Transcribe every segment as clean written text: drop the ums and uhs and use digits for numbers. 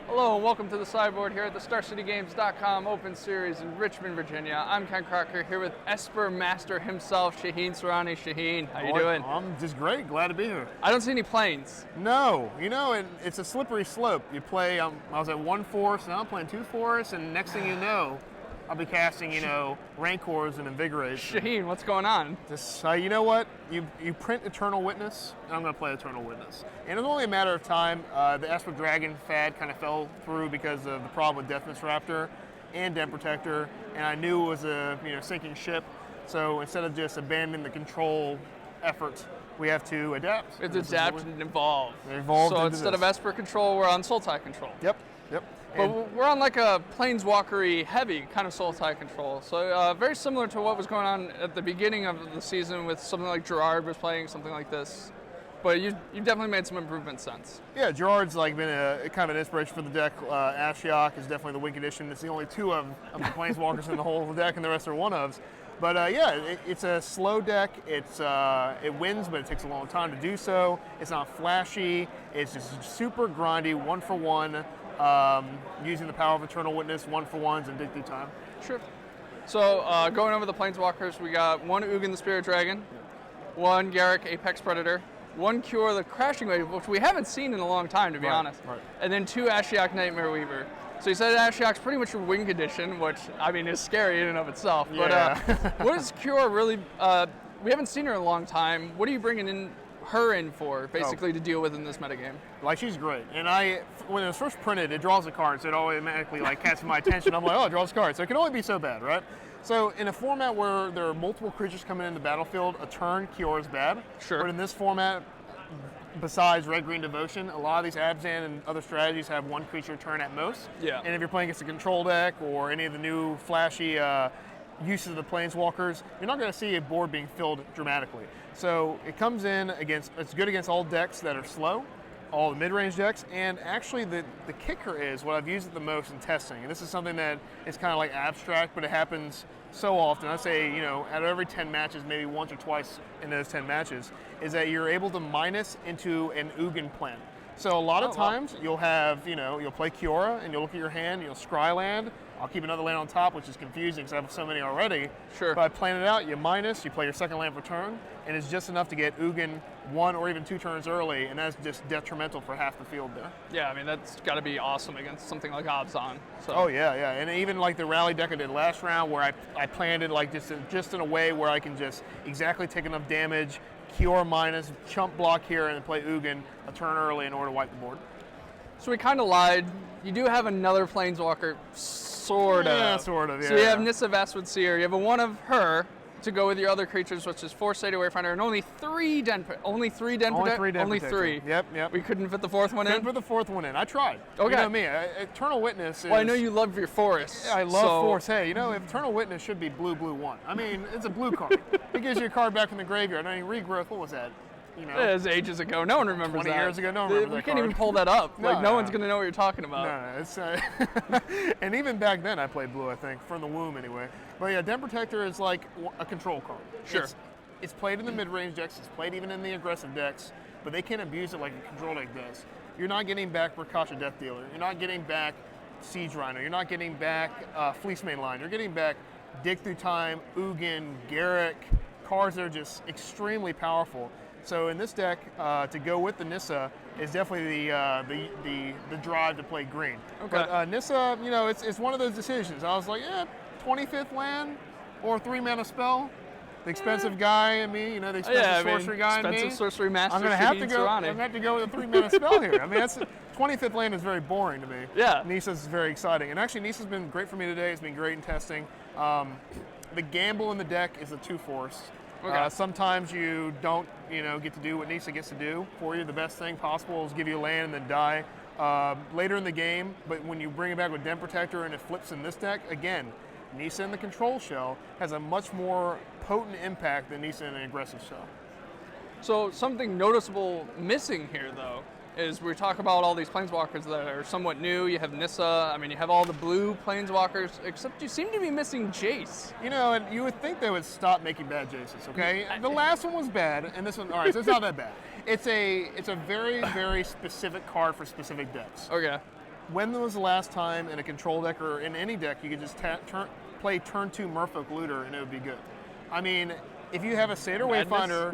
Hello and welcome to the sideboard here at the StarCityGames.com Open Series in Richmond, Virginia. I'm Ken Crocker here with Esper Master himself, Shaheen Soorani. Shaheen, how you doing? I'm just great. Glad to be here. I don't see any planes. No, it's a slippery slope. You play, I was at one force, now I'm playing two force, and next thing you know, I'll be casting, Rancors and Invigorates. Shaheen, what's going on? Just, you know what? You print Eternal Witness, and I'm going to play Eternal Witness. And it was only a matter of time. The Esper Dragon fad kind of fell through because of the problem with Deathmist Raptor and Den Protector, and I knew it was a sinking ship. So instead of just abandoning the control effort, we have to adapt. We have to adapt and evolve. So instead of Esper control, we're on Sultai control. Yep. But we're on like a planeswalker-y heavy kind of Sultai control. So very similar to what was going on at the beginning of the season with something like Gerard was playing something like this. But you've definitely made some improvements since. Yeah, Gerard's been a kind of an inspiration for the deck. Ashiok is definitely the Wing Edition. It's the only two of the planeswalkers in the whole of the deck, and the rest are one-ofs. But it's a slow deck. It wins, but it takes a long time to do so. It's not flashy. It's just super grindy, one for one. Using the power of Eternal Witness, one-for-ones, and dig through time. Sure. So going over the Planeswalkers, we got one Ugin the Spirit Dragon, one Garruk Apex Predator, one Cure the Crashing Wave, which we haven't seen in a long time, to be honest, and then two Ashiok Nightmare Weaver. So you said Ashiok's pretty much your Wing Edition, which, is scary in and of itself. Yeah. But what is Cure really, we haven't seen her in a long time. What are you bringing her in for, basically, to deal with in this metagame? She's great. And when it was first printed, it draws a card, so it automatically catches my attention. I'm like, oh, it draws a card. So it can only be so bad, right? So in a format where there are multiple creatures coming into the battlefield, a turn Cure is bad. Sure. But in this format, besides Red-Green Devotion, a lot of these Abzan and other strategies have one creature a turn at most. Yeah. And if you're playing against a control deck or any of the new flashy uses of the Planeswalkers, you're not going to see a board being filled dramatically. So it comes in it's good against all decks that are slow, all the mid-range decks, and actually the kicker is what I've used it the most in testing, and this is something that is kind of like abstract, but it happens so often. I say, out of every 10 matches, maybe once or twice in those 10 matches, is that you're able to minus into an Ugin plan. So a lot of times you'll have, you'll play Kiora and you'll look at your hand, you'll scry land. I'll keep another land on top, which is confusing because I have so many already. Sure. But I plan it out, you minus, you play your second land per turn, and it's just enough to get Ugin one or even two turns early, and that's just detrimental for half the field there. Yeah, that's got to be awesome against something like Abzan. So. Oh, yeah. And even the rally deck I did last round where I planned it just in a way where I can just exactly take enough damage, Kiora minus, chump block here, and play Ugin a turn early in order to wipe the board. So we kind of lied. You do have another Planeswalker, sort of. Yeah, sort of, yeah. So you have Nissa Vastwood Seer. You have a one of her to go with your other creatures, which is 4 State Wayfinder, and only three Den Protector. Only three. Yep. We couldn't fit the fourth one in? Couldn't put the fourth one in. I tried. Okay. You know me, Eternal Witness is... Well, I know you love your forests. Yeah, I love forests. Hey, Eternal Witness should be blue, 1. It's a blue card. It gives you a card back from the graveyard. Regrowth, what was that? It was ages ago. No one remembers 20 that. years ago, no one remembers that We can't card. even pull that up. No one's going to know what you're talking about. No, it's... and even back then, I played blue, I think, from the womb anyway. But yeah, Den Protector is like a control card. Sure. It's played in the mid-range decks, it's played even in the aggressive decks, but they can't abuse it like a control deck does. You're not getting back Rakasha Death Dealer. You're not getting back Siege Rhino. You're not getting back Fleece Main Line. You're getting back Dig Through Time, Ugin, Garruk, cards that are just extremely powerful. So in this deck, to go with the Nissa is definitely the drive to play green. Okay. But Nissa, it's one of those decisions. I was like, 25th land or 3-mana spell. The expensive guy in me, the expensive sorcery guy in me. Expensive sorcery master. I'm gonna have to go. I'm gonna have to go with a 3-mana spell here. That's 25th land is very boring to me. Yeah. Nissa's very exciting, and actually Nissa's been great for me today. It's been great in testing. The gamble in the deck is a 2-force. Okay. Sometimes you don't, get to do what Nissa gets to do for you. The best thing possible is give you a land and then die later in the game. But when you bring it back with Den Protector and it flips in this deck, again, Nissa in the control shell has a much more potent impact than Nissa in an aggressive shell. So something noticeable missing here, though, is we talk about all these Planeswalkers that are somewhat new. You have Nissa, you have all the blue Planeswalkers, except you seem to be missing Jace. And you would think they would stop making bad Jaces, okay? The last one was bad, and this one, all right, so it's not that bad. It's a very, very specific card for specific decks. Okay. when was the last time in a control deck or in any deck you could just play turn 2 Merfolk Looter and it would be good? I mean, if you have a Satyr Wayfinder,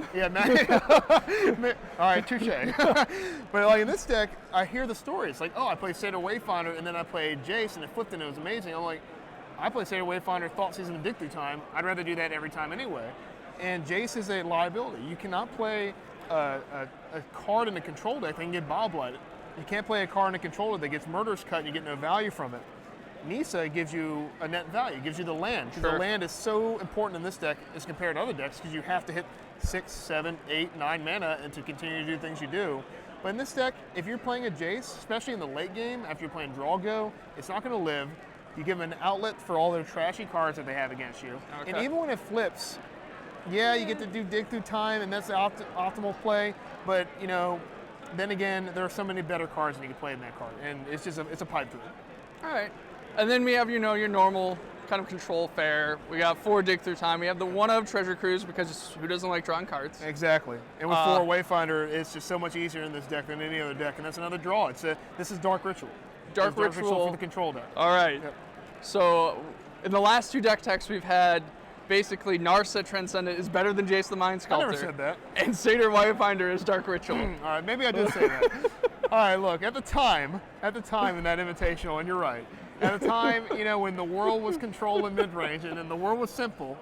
all right, touche. But like in this deck, I hear the stories like, oh, I played Satyr Wayfinder and then I played Jace and it flipped and it was amazing. I'm like, I play Satyr Wayfinder, Thought Season, and Dig Through Time. I'd rather do that every time anyway. And Jace is a liability. You cannot play a card in a control deck that can get Bob-Blighted. You can't play a card in a controller that gets Murderous Cut and you get no value from it. Nissa gives you a net value, gives you the land. Because the land is so important in this deck as compared to other decks because you have to hit 6, 7, 8, 9 mana and to continue to do things you do. But in this deck, if you're playing a Jace, especially in the late game, after you're playing Draw Go, it's not going to live. You give them an outlet for all their trashy cards that they have against you. Okay. And even when it flips, yeah, you get to do Dig Through Time, and that's the optimal play. But, you know, then again, there are so many better cards than you can play in that card. And it's just it's a pipe dream. All right. And then we have, you know, your normal kind of control fare. We got 4 Dig Through Time. We have the 1-of Treasure Cruise because who doesn't like drawing cards? Exactly. And with 4 Wayfinder, it's just so much easier in this deck than any other deck. And that's another draw. This is Dark Ritual. Dark Ritual for the control deck. All right. Yep. So in the last 2 deck techs we've had, basically Narset Transcendent is better than Jace the Mind Sculptor. I never said that. And Satyr Wayfinder is Dark Ritual. All right, maybe I did say that. All right, look, at the time in that Invitational, and you're right, at the time, you know, when the world was control and mid-range and the world was simple,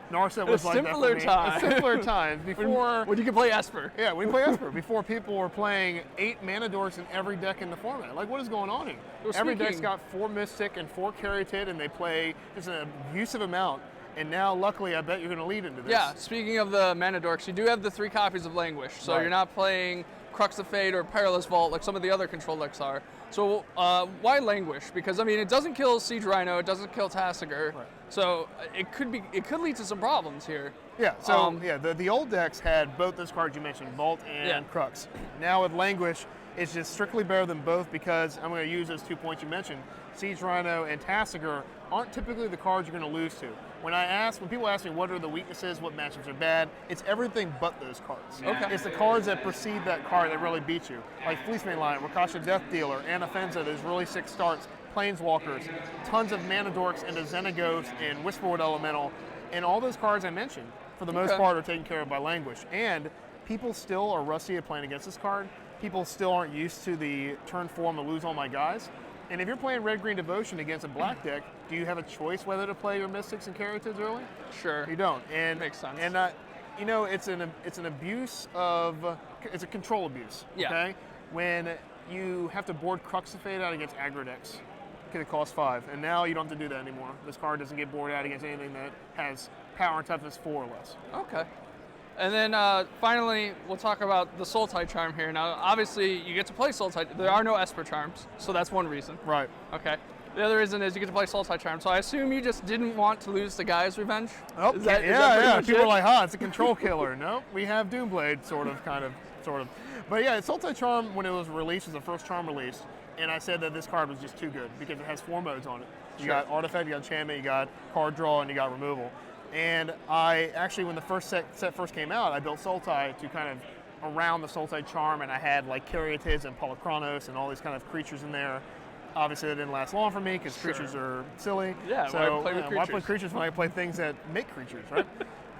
Narset was like that for me. A simpler times. Before when you could play Esper. Yeah, we play Esper. Before people were playing 8 mana dorks in every deck in the format. Like, what is going on here? Well, every deck's got 4 Mystic and 4 Caryatid, and they play just an abusive amount. And now, luckily, I bet you're going to lead into this. Yeah, speaking of the mana dorks, you do have the 3 copies of Languish. So you're not playing Crux of Fate or Perilous Vault like some of the other control decks are. So why Languish? Because, I mean, it doesn't kill Siege Rhino, it doesn't kill Tasigur. Right. So it could lead to some problems here. Yeah, so the old decks had both those cards you mentioned, Vault and Crux. Now with Languish, it's just strictly better than both because I'm going to use those 2 points you mentioned. Siege Rhino and Tasigur aren't typically the cards you're going to lose to. When people ask me what are the weaknesses, what matchups are bad, it's everything but those cards. Okay. It's the cards that precede that card that really beat you. Like Fleecemane Lion, Rakasha Death Dealer, Anafenza, those really 6 starts, Planeswalkers, tons of Mana Dorks into Xenaghost and Whisperwood Elemental, and all those cards I mentioned, for the most part, are taken care of by Languish. And people still are rusty at playing against this card. People still aren't used to the turn 4 I'm going to lose all my guys. And if you're playing Red-Green Devotion against a black deck, do you have a choice whether to play your Mystics and Caryatids early? Sure. You don't. And makes sense. And you know, it's an abuse of it's a control abuse. Yeah. Okay. When you have to board Crux of Fate out against aggro decks, it costs 5, and now you don't have to do that anymore. This card doesn't get boarded out against anything that has power and toughness 4 or less. Okay. And then finally, we'll talk about the Sultai charm here. Now, obviously, you get to play Sultai. There are no Esper charms, so that's one reason. Right. Okay. The other reason is you get to play Sultai charm. So I assume you just didn't want to lose to Gaia's Revenge? Oh, is that people are like, it's a control killer. No, we have Doomblade, sort of. But yeah, Sultai charm, when it was released, was the first charm release, and I said that this card was just too good because it has 4 modes on it. You got Artifact, you got Enchantment, you got Card Draw, and you got Removal. And I actually, when the first set first came out, I built Sultai to kind of around the Sultai charm, and I had like Caryatids and Polychronos and all these kind of creatures in there. Obviously, that didn't last long for me because creatures are silly. Yeah, so why play creatures when I play things that make creatures, right?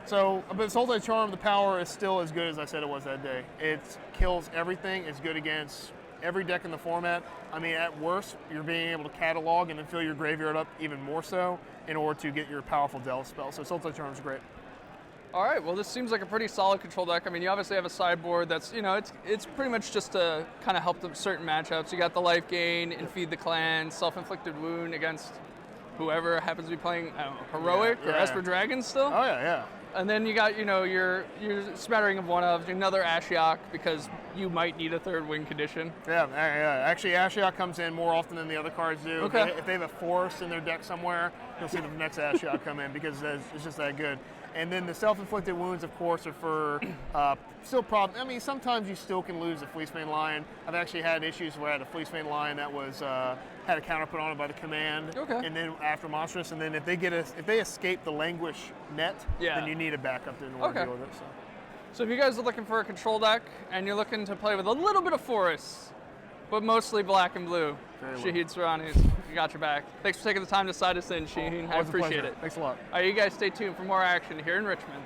So, but Sultai charm, the power is still as good as I said it was that day. It kills everything. It's good against every deck in the format. I mean, at worst, you're being able to catalog and then fill your graveyard up even more so in order to get your powerful Delve spell. So Sultai charm is great. All right, well, this seems like a pretty solid control deck. I mean, you obviously have a sideboard that's, you know, it's pretty much just to kind of help them certain matchups. You got the life gain, Infeed the Clan, Self-Inflicted Wound against whoever happens to be playing Heroic or Esper Dragon still. Oh, yeah. And then you got, you know, your smattering of 1-of, another Ashiok because you might need a 3rd win condition. Yeah. Actually, Ashiok comes in more often than the other cards do. Okay. If they have a forest in their deck somewhere, you'll see the next Ashiok come in because it's just that good. And then the self-inflicted wounds, of course, are for still problem. I mean, sometimes you still can lose a Fleecemane Lion. I've actually had issues where I had a Fleecemane Lion that was had a counter put on it by the command. Okay. And then after Monstrous, and then if they escape the Languish net, then you need a backup in order to deal with it. So if you guys are looking for a control deck and you're looking to play with a little bit of forests, but mostly black and blue. Very well. Shaheen Soorani, you got your back. Thanks for taking the time to side us in, Shaheen. I Always a appreciate pleasure. it. Thanks a lot. All right, you guys stay tuned for more action here in Richmond.